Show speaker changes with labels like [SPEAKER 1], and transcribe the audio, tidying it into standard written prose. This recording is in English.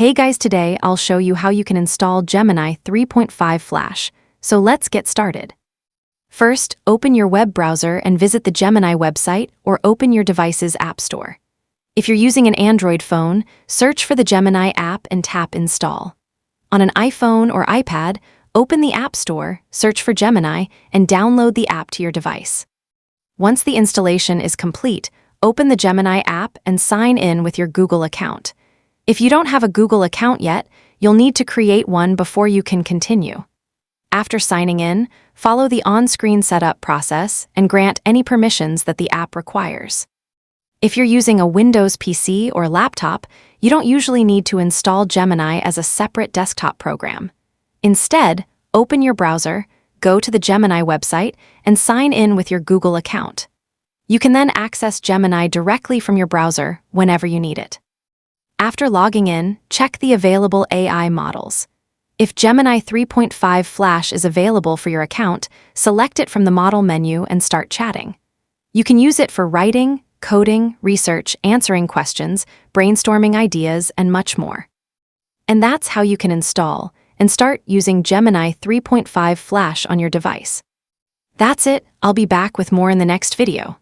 [SPEAKER 1] Hey guys, today I'll show you how you can install Gemini 3.5 Flash, so let's get started. First, open your web browser and visit the Gemini website or open your device's app store. If you're using an Android phone, search for the Gemini app and tap Install. On an iPhone or iPad, open the App Store, search for Gemini, and download the app to your device. Once the installation is complete, open the Gemini app and sign in with your Google account. If you don't have a Google account yet, you'll need to create one before you can continue. After signing in, follow the on-screen setup process and grant any permissions that the app requires. If you're using a Windows PC or laptop, you don't usually need to install Gemini as a separate desktop program. Instead, open your browser, go to the Gemini website, and sign in with your Google account. You can then access Gemini directly from your browser whenever you need it. After logging in, check the available AI models. If Gemini 3.5 Flash is available for your account, select it from the model menu and start chatting. You can use it for writing, coding, research, answering questions, brainstorming ideas, and much more. And that's how you can install and start using Gemini 3.5 Flash on your device. That's it. I'll be back with more in the next video.